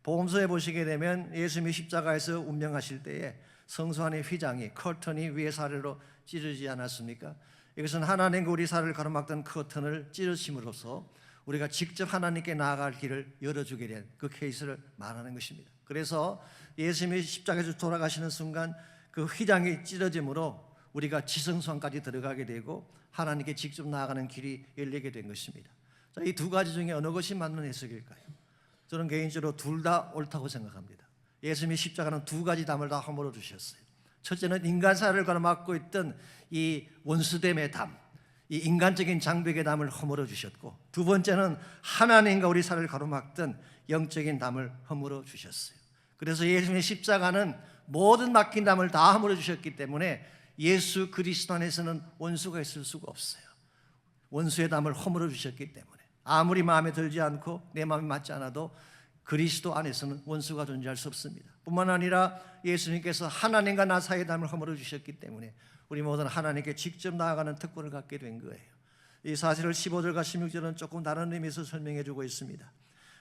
복음서에 보시게 되면 예수님이 십자가에서 운명하실 때에 성소 안의 휘장이, 커튼이 위에서 아래로 찢어지지 않았습니까? 이것은 하나님과 우리 사이를 가로막던 커튼을 찢어짐으로써 우리가 직접 하나님께 나아갈 길을 열어주게 된 그 케이스를 말하는 것입니다. 그래서 예수님이 십자가에서 돌아가시는 순간 그 휘장이 찢어짐으로 우리가 지성소까지 들어가게 되고 하나님께 직접 나아가는 길이 열리게 된 것입니다. 자, 이 두 가지 중에 어느 것이 맞는 해석일까요? 저는 개인적으로 둘 다 옳다고 생각합니다. 예수님이 십자가는 두 가지 담을 다 허물어 주셨어요. 첫째는 인간사를 가로막고 있던 이 원수됨의 담, 이 인간적인 장벽의 담을 허물어 주셨고, 두 번째는 하나님과 우리 사를 가로막던 영적인 담을 허물어 주셨어요. 그래서 예수님의 십자가는 모든 막힌 담을 다 허물어 주셨기 때문에 예수 그리스도 안에서는 원수가 있을 수가 없어요. 원수의 담을 허물어 주셨기 때문에 아무리 마음에 들지 않고 내 마음에 맞지 않아도 그리스도 안에서는 원수가 존재할 수 없습니다. 뿐만 아니라 예수님께서 하나님과 나 사이의 담을 허물어 주셨기 때문에 우리 모두는 하나님께 직접 나아가는 특권을 갖게 된 거예요. 이 사실을 15절과 16절은 조금 다른 의미에서 설명해 주고 있습니다.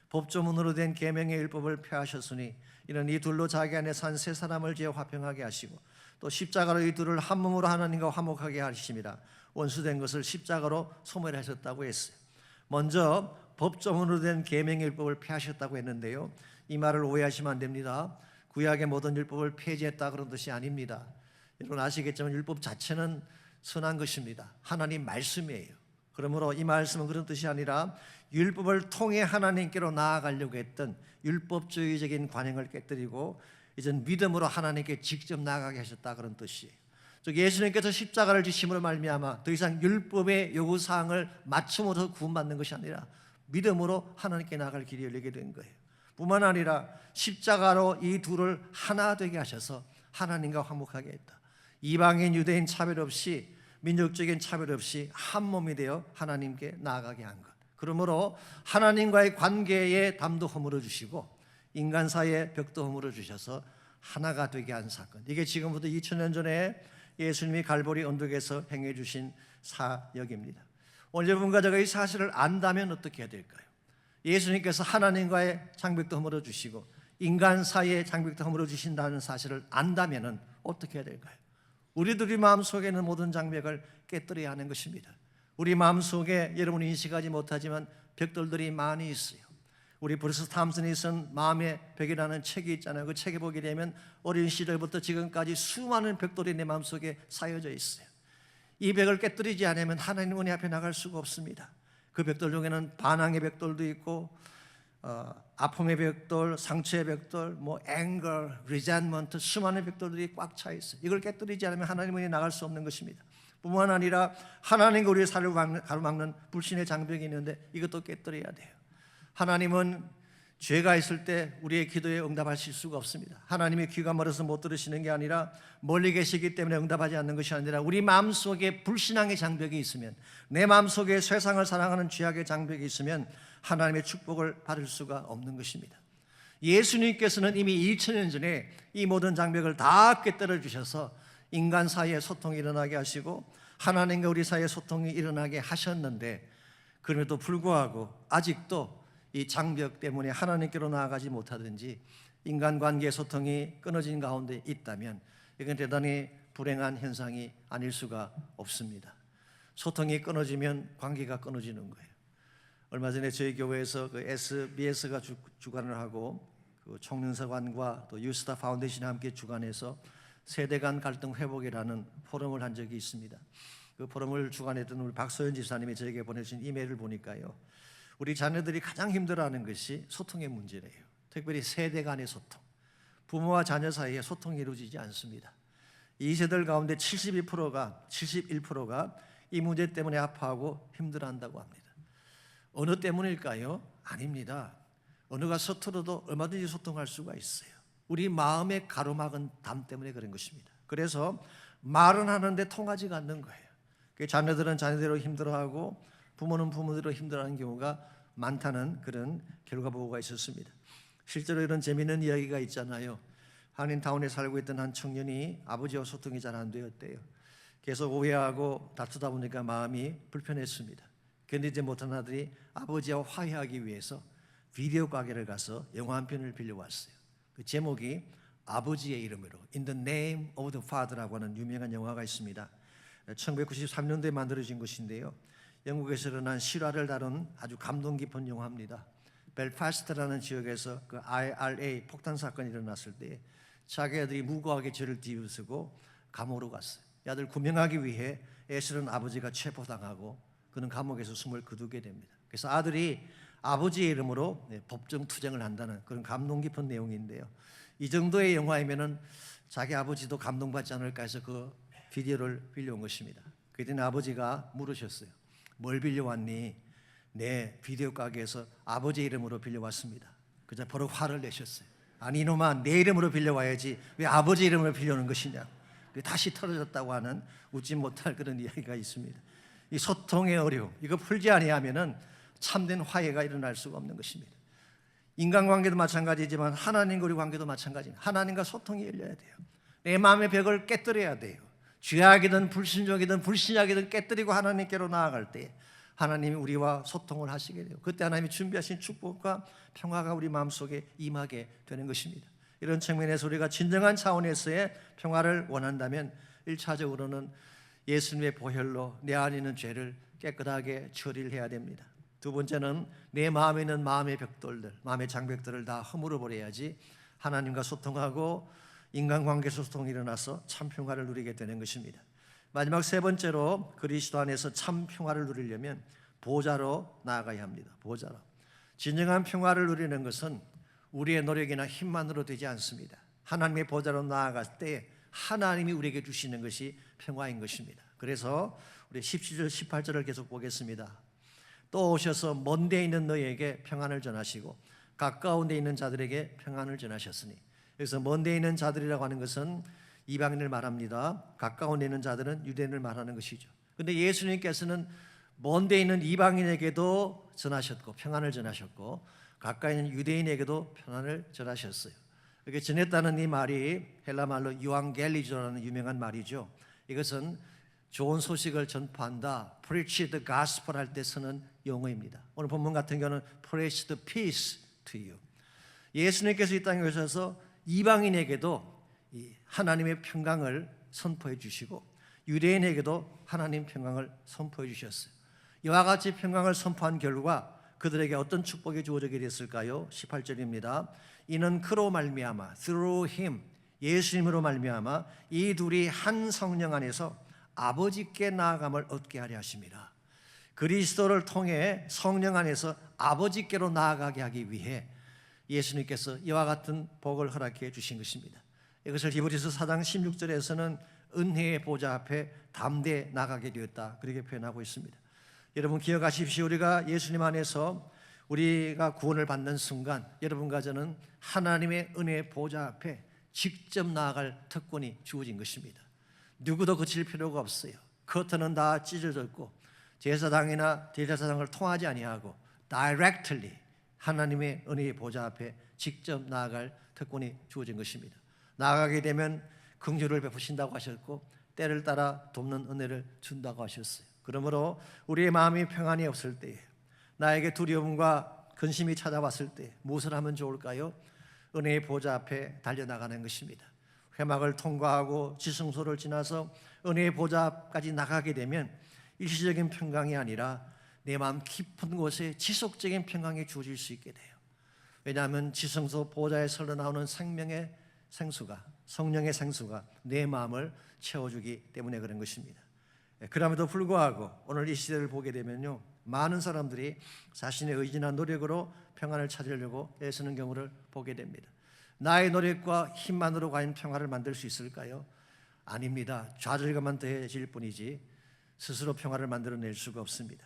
법조문으로 된 계명의 율법을 폐하셨으니 이는 이 둘로 자기 안에 산 세 사람을 지어 화평하게 하시고 또 십자가로 이 둘을 한 몸으로 하나님과 화목하게 하심이라. 원수된 것을 십자가로 소멸하셨다고 했어요. 먼저 법조문으로 된 계명의 율법을 폐하셨다고 했는데요, 이 말을 오해하시면 안 됩니다. 구약의 모든 율법을 폐지했다 그런 뜻이 아닙니다. 여러분 아시겠지만 율법 자체는 선한 것입니다. 하나님 말씀이에요. 그러므로 이 말씀은 그런 뜻이 아니라 율법을 통해 하나님께로 나아가려고 했던 율법주의적인 관행을 깨뜨리고 이젠 믿음으로 하나님께 직접 나아가게 하셨다 그런 뜻이에요. 즉 예수님께서 십자가를 지심으로 말미암아 더 이상 율법의 요구사항을 맞춤으로 구원받는 것이 아니라 믿음으로 하나님께 나아갈 길이 열리게 된 거예요. 뿐만 아니라 십자가로 이 둘을 하나 되게 하셔서 하나님과 화목하게 했다. 이방인 유대인 차별 없이 민족적인 차별 없이 한 몸이 되어 하나님께 나아가게 한 것. 그러므로 하나님과의 관계의 담도 허물어 주시고 인간 사이의 벽도 허물어 주셔서 하나가 되게 한 사건. 이게 지금부터 2000년 전에 예수님이 갈보리 언덕에서 행해 주신 사역입니다. 오늘 여러분과 제가 이 사실을 안다면 어떻게 해야 될까요? 예수님께서 하나님과의 장벽도 허물어 주시고 인간 사이의 장벽도 허물어 주신다는 사실을 안다면 어떻게 해야 될까요? 우리들의 마음속에 있는 모든 장벽을 깨뜨려야 하는 것입니다. 우리 마음속에 여러분이 인식하지 못하지만 벽돌들이 많이 있어요. 우리 브루스 탐슨이 쓴 마음의 벽이라는 책이 있잖아요. 그 책에 보게 되면 어린 시절부터 지금까지 수많은 벽돌이 내 마음속에 쌓여져 있어요. 이 벽을 깨뜨리지 않으면 하나님 은혜 앞에 나갈 수가 없습니다. 그 벽돌 중에는 반항의 벽돌도 있고 아픔의 벽돌, 상처의 벽돌, anger, resentment, 수많은 벽돌들이 꽉 차 있어요. 이걸 깨뜨리지 않으면 하나님 은혜 나갈 수 없는 것입니다. 뿐만 아니라 하나님과 우리의 삶을 가로막는 불신의 장벽이 있는데 이것도 깨뜨려야 돼요. 하나님은 죄가 있을 때 우리의 기도에 응답하실 수가 없습니다. 하나님의 귀가 멀어서 못 들으시는 게 아니라 멀리 계시기 때문에 응답하지 않는 것이 아니라 우리 마음속에 불신앙의 장벽이 있으면, 내 마음속에 세상을 사랑하는 죄악의 장벽이 있으면 하나님의 축복을 받을 수가 없는 것입니다. 예수님께서는 이미 2000년 전에 이 모든 장벽을 다 깨뜨려 주셔서 인간 사이에 소통이 일어나게 하시고 하나님과 우리 사이에 소통이 일어나게 하셨는데, 그럼에도 불구하고 아직도 이 장벽 때문에 하나님께로 나아가지 못하든지 인간관계 소통이 끊어진 가운데 있다면 이건 대단히 불행한 현상이 아닐 수가 없습니다. 소통이 끊어지면 관계가 끊어지는 거예요. 얼마 전에 저희 교회에서 그 SBS가 주관을 하고 그 총련사관과 또 유스타 파운데이션이 함께 주관해서 세대 간 갈등 회복이라는 포럼을 한 적이 있습니다. 그 포럼을 주관했던 우리 박소연 집사님이 저에게 보내주신 이메일을 보니까요, 우리 자녀들이 가장 힘들어하는 것이 소통의 문제래요. 특별히 세대 간의 소통, 부모와 자녀 사이에 소통이 이루어지지 않습니다. 이 세대들 가운데 71%가 이 문제 때문에 아파하고 힘들어한다고 합니다. 어느 때문일까요? 아닙니다. 언어가 서툴어도 얼마든지 소통할 수가 있어요. 우리 마음의 가로막은 담 때문에 그런 것입니다. 그래서 말은 하는데 통하지가 않는 거예요. 자녀들은 자녀대로 힘들어하고 부모는 부모대로 힘들어하는 경우가 많다는 그런 결과 보고가 있었습니다. 실제로 이런 재미있는 이야기가 있잖아요. 한인타운에 살고 있던 한 청년이 아버지와 소통이 잘 안 되었대요. 계속 오해하고 다투다 보니까 마음이 불편했습니다. 견디지 못한 아들이 아버지와 화해하기 위해서 비디오 가게를 가서 영화 한 편을 빌려왔어요. 그 제목이 아버지의 이름으로 In the Name of the Father라고 하는 유명한 영화가 있습니다. 1993년도에 만들어진 것인데요, 영국에서 일어난 실화를 다룬 아주 감동 깊은 영화입니다. 벨파스트라는 지역에서 그 IRA 폭탄 사건이 일어났을 때 자기 아들이 무고하게 죄를 뒤집고 감옥으로 갔어요. 이 아들 구명하기 위해 애쓰는 아버지가 체포당하고 그는 감옥에서 숨을 거두게 됩니다. 그래서 아들이 아버지의 이름으로 법정 투쟁을 한다는 그런 감동 깊은 내용인데요, 이 정도의 영화이면은 자기 아버지도 감동받지 않을까 해서 그 비디오를 빌려온 것입니다. 그랬더니 아버지가 물으셨어요. 뭘 빌려왔니? 내 비디오 가게에서 아버지 이름으로 빌려왔습니다. 그저 바로 화를 내셨어요. 아니 이놈아, 내 이름으로 빌려와야지 왜 아버지 이름으로 빌려오는 것이냐. 다시 털어졌다고 하는 웃지 못할 그런 이야기가 있습니다. 이 소통의 어려움, 이거 풀지 아니하면은 참된 화해가 일어날 수가 없는 것입니다. 인간관계도 마찬가지지만 하나님과 우리 관계도 마찬가지입니다. 하나님과 소통이 열려야 돼요. 내 마음의 벽을 깨뜨려야 돼요. 죄악이든 불순종이든 불신약이든 깨뜨리고 하나님께로 나아갈 때 하나님이 우리와 소통을 하시게 돼요. 그때 하나님이 준비하신 축복과 평화가 우리 마음속에 임하게 되는 것입니다. 이런 측면에서 우리가 진정한 차원에서의 평화를 원한다면 1차적으로는 예수님의 보혈로 내 안에 있는 죄를 깨끗하게 처리를 해야 됩니다. 두 번째는 내 마음에 있는 마음의 벽돌들, 마음의 장벽들을 다 허물어 버려야지 하나님과 소통하고 인간관계에서 소통이 일어나서 참 평화를 누리게 되는 것입니다. 마지막 세 번째로 그리스도 안에서 참 평화를 누리려면 보좌로 나아가야 합니다. 보좌로. 진정한 평화를 누리는 것은 우리의 노력이나 힘만으로 되지 않습니다. 하나님의 보좌로 나아갈 때 하나님이 우리에게 주시는 것이 평화인 것입니다. 그래서 우리 17절 18절을 계속 보겠습니다. 또 오셔서 먼 데 있는 너희에게 평안을 전하시고 가까운 데 있는 자들에게 평안을 전하셨으니, 여기서 먼 데 있는 자들이라고 하는 것은 이방인을 말합니다. 가까운 데 있는 자들은 유대인을 말하는 것이죠. 그런데 예수님께서는 먼 데 있는 이방인에게도 전하셨고 평안을 전하셨고 가까이 있는 유대인에게도 평안을 전하셨어요. 이렇게 전했다는 이 말이 헬라 말로 유앙겔리조라는 유명한 말이죠. 이것은 좋은 소식을 전파한다, preach the gospel 할 때 쓰는 용어입니다. 오늘 본문 같은 경우는 preach the peace to you. 예수님께서 이 땅에 오셔서 이방인에게도 하나님의 평강을 선포해 주시고 유대인에게도 하나님 평강을 선포해 주셨어요. 이와 같이 평강을 선포한 결과 그들에게 어떤 축복이 주어지게 됐을까요? 18절입니다. 이는 그로 말미암아, through him, 예수님으로 말미암아 이 둘이 한 성령 안에서 아버지께 나아감을 얻게 하려 하심이라. 그리스도를 통해 성령 안에서 아버지께로 나아가게 하기 위해 예수님께서 이와 같은 복을 허락해 주신 것입니다. 이것을 히브리서 4장 16절에서는 은혜의 보좌 앞에 담대히 나가게 되었다, 그렇게 표현하고 있습니다. 여러분 기억하십시오. 우리가 예수님 안에서 우리가 구원을 받는 순간 여러분과 저는 하나님의 은혜의 보좌 앞에 직접 나아갈 특권이 주어진 것입니다. 누구도 거칠 필요가 없어요. 커튼은 다 찢어졌고 제사장이나 대제사장을 통하지 아니하고 directly 하나님의 은혜의 보좌 앞에 직접 나아갈 특권이 주어진 것입니다. 나아가게 되면 긍휼을 베푸신다고 하셨고 때를 따라 돕는 은혜를 준다고 하셨어요. 그러므로 우리의 마음이 평안이 없을 때에, 나에게 두려움과 근심이 찾아왔을 때 무엇을 하면 좋을까요? 은혜의 보좌 앞에 달려나가는 것입니다. 회막을 통과하고 지성소를 지나서 은혜의 보좌 앞까지 나가게 되면 일시적인 평강이 아니라 내 마음 깊은 곳에 지속적인 평강이 주어질 수 있게 돼요. 왜냐하면 지성소 보좌에 흘러나오는 생명의 생수가, 성령의 생수가 내 마음을 채워주기 때문에 그런 것입니다. 그럼에도 불구하고 오늘 이 시대를 보게 되면요, 많은 사람들이 자신의 의지나 노력으로 평안을 찾으려고 애쓰는 경우를 보게 됩니다. 나의 노력과 힘만으로 과연 평화를 만들 수 있을까요? 아닙니다. 좌절감만 더해질 뿐이지 스스로 평화를 만들어낼 수가 없습니다.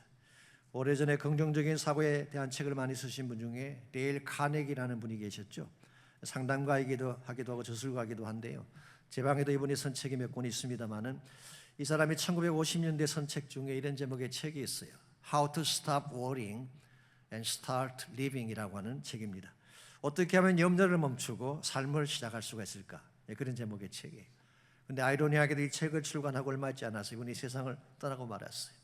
오래전에 긍정적인 사고에 대한 책을 많이 쓰신 분 중에 데일 카네기라는 분이 계셨죠. 상담가이기도 하기도 하고 저술가이기도 한데요. 제 방에도 이분이 쓴 책이 몇 권 있습니다만은 이 사람이 1950년대 쓴 책 중에 이런 제목의 책이 있어요. How to Stop Worrying and Start Living이라고 하는 책입니다. 어떻게 하면 염려를 멈추고 삶을 시작할 수가 있을까? 그런 제목의 책이에요. 그런데 아이러니하게도 이 책을 출간하고 얼마 있지 않아서 이분이 세상을 떠나고 말았어요.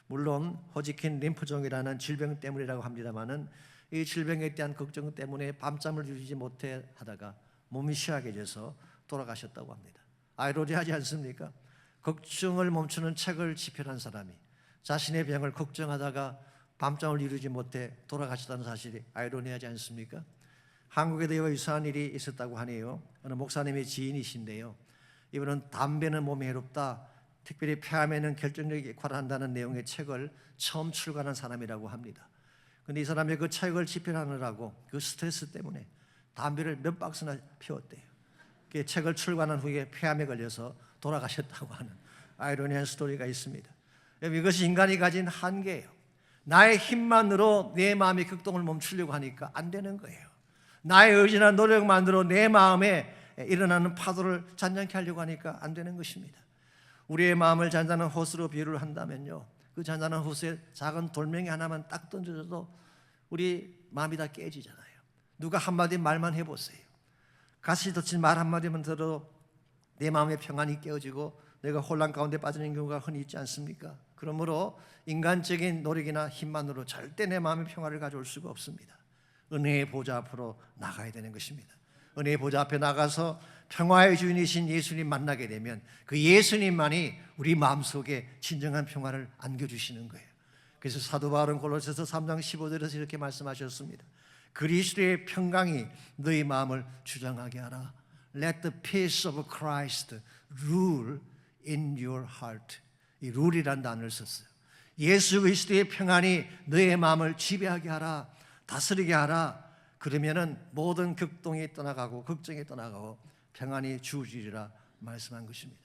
물론 호지킨 림프종이라는 질병 때문이라고 합니다만은 이 질병에 대한 걱정 때문에 밤잠을 이루지 못해 하다가 몸이 쉬하게져서 돌아가셨다고 합니다. 아이러니하지 않습니까? 걱정을 멈추는 책을 집필한 사람이 자신의 병을 걱정하다가 밤잠을 이루지 못해 돌아가셨다는 사실이 아이러니하지 않습니까? 한국에도 이와 유사한 일이 있었다고 하네요. 어느 목사님의 지인이신데요, 이분은 담배는 몸에 해롭다, 특별히 폐암에는 결정적인 역할을 한다는 내용의 책을 처음 출간한 사람이라고 합니다. 그런데 이 사람이 그 책을 집필하느라고 그 스트레스 때문에 담배를 몇 박스나 피웠대요. 그 책을 출간한 후에 폐암에 걸려서 돌아가셨다고 하는 아이러니한 스토리가 있습니다. 이것이 인간이 가진 한계예요. 나의 힘만으로 내 마음의 극동을 멈추려고 하니까 안 되는 거예요. 나의 의지나 노력만으로 내 마음에 일어나는 파도를 잔잔케 하려고 하니까 안 되는 것입니다. 우리의 마음을 잔잔한 호수로 비유를 한다면요, 그 잔잔한 호수에 작은 돌멩이 하나만 딱 던져줘도 우리 마음이 다 깨지잖아요. 누가 한마디 말만 해보세요. 가시 덧친 말 한마디만 들어도 내 마음의 평안이 깨어지고 내가 혼란 가운데 빠지는 경우가 흔히 있지 않습니까? 그러므로 인간적인 노력이나 힘만으로 절대 내 마음의 평화를 가져올 수가 없습니다. 은혜의 보좌 앞으로 나가야 되는 것입니다. 은혜의 보좌 앞에 나가서 평화의 주인이신 예수님 만나게 되면 그 예수님만이 우리 마음속에 진정한 평화를 안겨주시는 거예요. 그래서 사도 바울은 골로새서 3장 15절에서 이렇게 말씀하셨습니다. 그리스도의 평강이 너희 마음을 주장하게 하라. Let the peace of Christ rule in your heart. 이 룰이란 단어를 썼어요. 예수 그리스도의 평안이 너의 마음을 지배하게 하라, 다스리게 하라. 그러면은 모든 극동이 떠나가고 걱정이 떠나가고 평안이 주어지리라 말씀한 것입니다.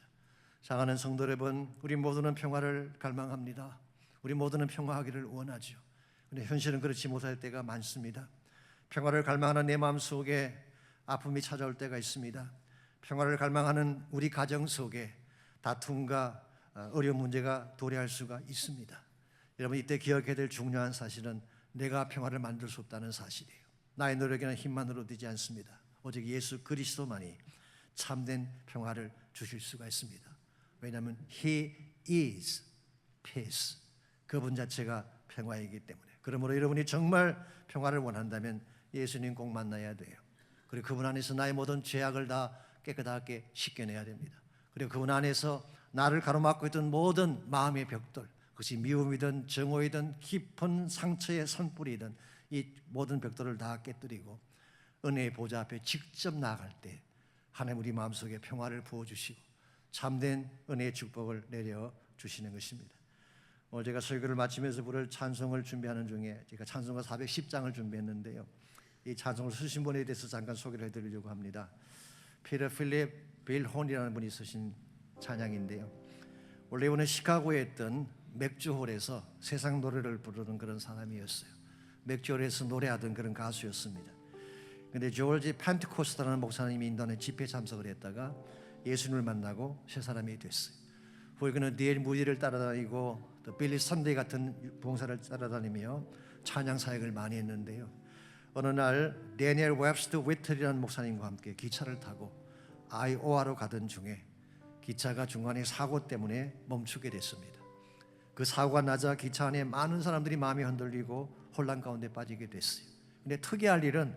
사랑하는 성도 여러분, 우리 모두는 평화를 갈망합니다. 우리 모두는 평화하기를 원하죠. 그런데 현실은 그렇지 못할 때가 많습니다. 평화를 갈망하는 내 마음 속에 아픔이 찾아올 때가 있습니다. 평화를 갈망하는 우리 가정 속에 다툼과 어려운 문제가 도래할 수가 있습니다. 여러분, 이때 기억해야 될 중요한 사실은 내가 평화를 만들 수 없다는 사실이에요. 나의 노력이나 힘만으로 되지 않습니다. 오직 예수 그리스도만이 참된 평화를 주실 수가 있습니다. 왜냐하면 He is peace. 그분 자체가 평화이기 때문에. 그러므로 여러분이 정말 평화를 원한다면 예수님 꼭 만나야 돼요. 그리고 그분 안에서 나의 모든 죄악을 다 깨끗하게 씻겨내야 됩니다. 그리고 그분 안에서 나를 가로막고 있던 모든 마음의 벽돌, 그것이 미움이든 정오이든 깊은 상처의 산불이든 이 모든 벽돌을 다 깨뜨리고 은혜의 보좌 앞에 직접 나아갈 때 하나님 우리 마음속에 평화를 부어주시고 참된 은혜의 축복을 내려주시는 것입니다. 오늘 제가 설교를 마치면서 부를 찬송을 준비하는 중에 제가 찬송가 410장을 준비했는데요, 이 찬송을 쓰신 분에 대해서 잠깐 소개를 해드리려고 합니다. 피터 필립 빌혼이라는 분이 쓰신 찬양인데요, 원래 이분은 시카고에 있던 맥주홀에서 세상 노래를 부르는 그런 사람이었어요. 맥주홀에서 노래하던 그런 가수였습니다. 그런데 조지 펜트코스트라는 목사님이 인도하는 집회 참석을 했다가 예수님을 만나고 새 사람이 됐어요. 후에 그는 니엘 무디를 따라다니고 또 빌리 선데이 같은 봉사를 따라다니며 찬양 사역을 많이 했는데요, 어느 날 데니엘 웹스터 위틀이라는 목사님과 함께 기차를 타고 아이오와로 가던 중에 기차가 중간에 사고 때문에 멈추게 됐습니다. 그 사고가 나자 기차 안에 많은 사람들이 마음이 흔들리고 혼란 가운데 빠지게 됐어요. 근데 특이할 일은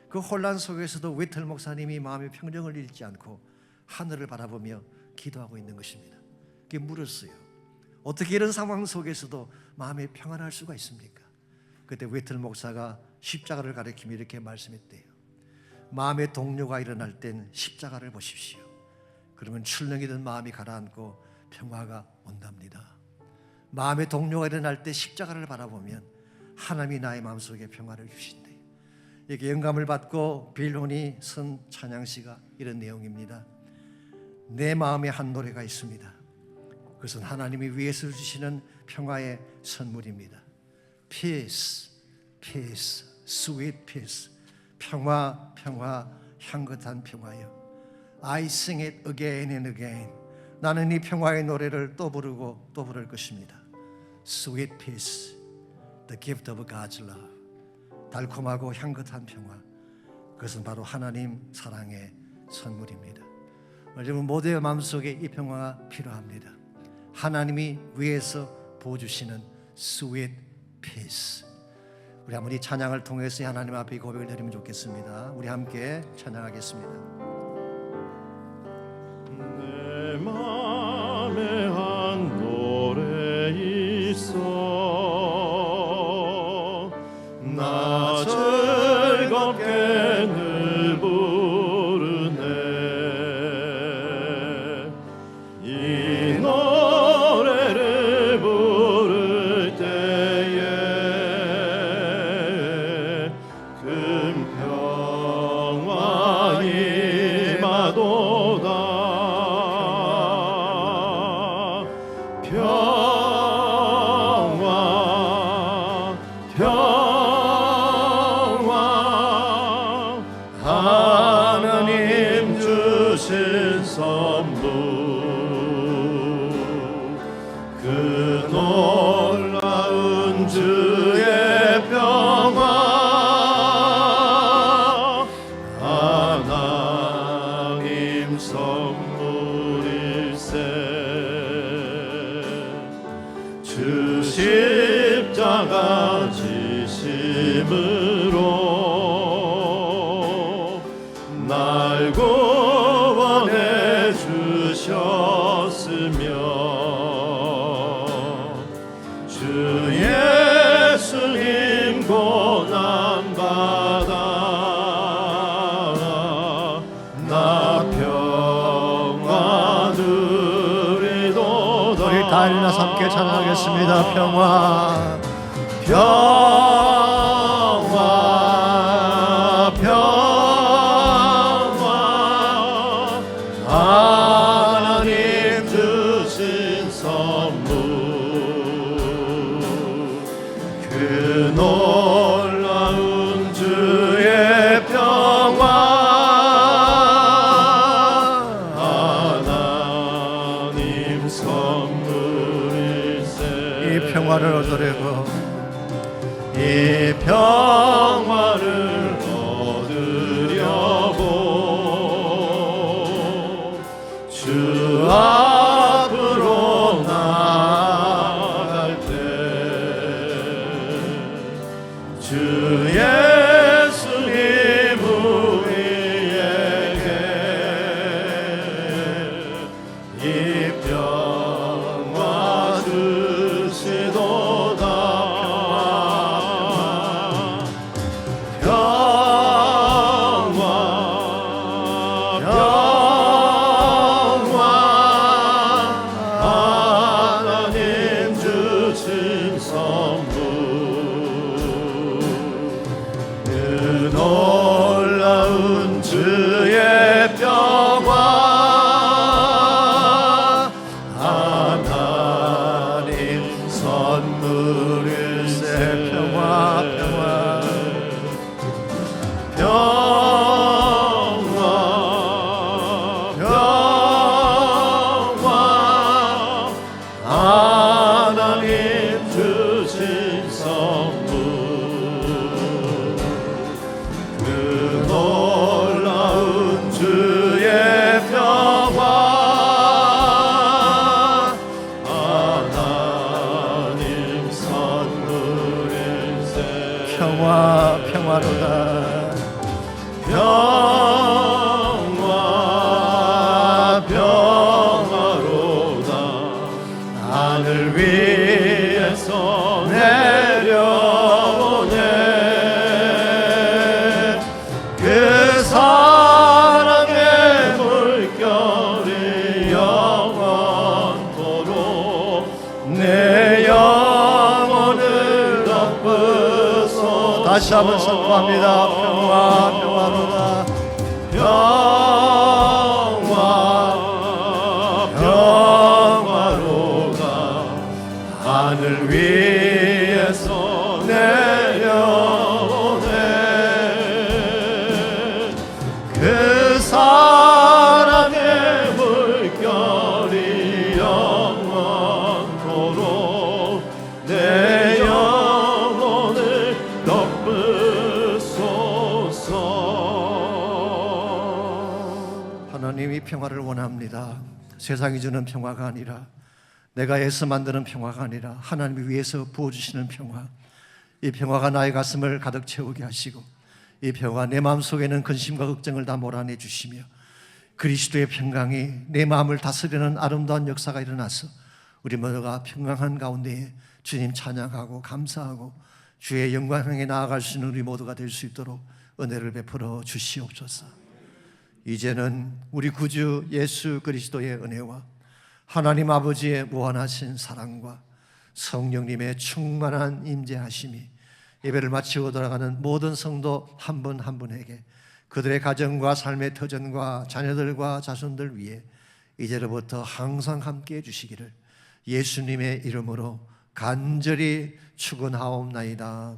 그 혼란 속에서도 위틀 목사님이 마음의 평정을 잃지 않고 하늘을 바라보며 기도하고 있는 것입니다. 그게 물었어요. 어떻게 이런 상황 속에서도 마음이 평안할 수가 있습니까? 그때 위틀 목사가 십자가를 가리키며 이렇게 말씀했대요. 마음의 동요가 일어날 땐 십자가를 보십시오. 그러면 출렁이던 마음이 가라앉고 평화가 온답니다. 마음의 동요가 일어날 때 십자가를 바라보면 하나님이 나의 마음속에 평화를 주신대요. 이렇게 영감을 받고 빌혼이 쓴 찬양시가 이런 내용입니다. 내 마음에 한 노래가 있습니다. 그것은 하나님이 위에서 주시는 평화의 선물입니다. Peace, peace, sweet peace. 평화, 평화, 향긋한 평화요. I sing it again and again. 나는 이 평화의 노래를 또 부르고 또 부를 것입니다. Sweet peace, the gift of God's love. 달콤하고 향긋한 평화, 그것은 바로 하나님 사랑의 선물입니다. 여러분 모두의 마음속에 이 평화가 필요합니다. 하나님이 위에서 부어주시는 sweet peace. 우리 한번 이 찬양을 통해서 하나님 앞에 고백을 드리면 좋겠습니다. 우리 함께 찬양하겠습니다. 내 맘에 한 노래 있어 나 즐겁게 늘 부르네 이 노래를 부를 때에 큰 평화이 그 놀라운 주의 평화 하나님 선물일세. 주 십자가 지심으로 날 구원해 주셨으며 주 예수님 고난받아 나 평화 누리도다. 우리 다 일어나서 함께 찬양하겠습니다. 평화 평화 평화 하나님 주신 선물 그 놀라운 주의 평화 하나님 선물일세. 이 평화를 얻으려고 이 평화를 얻으려고 주 앞으로 나아갈 때 주 예수님 우리에게 이 평화 주시도다. 평화 평화 하나님 주신 선물 그 놀라운 주의 평화 하나님 선물일세. 평화 평화 평화 하나님 주신 선물 그 놀라운 주의 평화 하나님 선물일세. 평화 평화로다. 평화 평화로다. 하늘 위에서 내려오네 그 사랑의 물결이 영원토록 내 영혼을 덮으소. 다시 한번 선포합니다. 평화 평화로다. 평화 평화로다. 하늘 위에서 내려오네 그 사랑의 물결이 영원토록 내 영혼을 덮으소서. 하나님이 평화를 원합니다. 세상이 주는 평화가 아니라 내가 애써 만드는 평화가 아니라 하나님이 위해서 부어주시는 평화. 이 평화가 나의 가슴을 가득 채우게 하시고 이 평화 내 마음속에는 근심과 걱정을 다 몰아내 주시며 그리스도의 평강이 내 마음을 다스리는 아름다운 역사가 일어나서 우리 모두가 평강한 가운데에 주님 찬양하고 감사하고 주의 영광 향해 나아갈 수 있는 우리 모두가 될 수 있도록 은혜를 베풀어 주시옵소서. 이제는 우리 구주 예수 그리스도의 은혜와 하나님 아버지의 무한하신 사랑과 성령님의 충만한 임재하심이 예배를 마치고 돌아가는 모든 성도 한 분 한 분에게 그들의 가정과 삶의 터전과 자녀들과 자손들 위해 이제로부터 항상 함께해 주시기를 예수님의 이름으로 간절히 축원하옵나이다.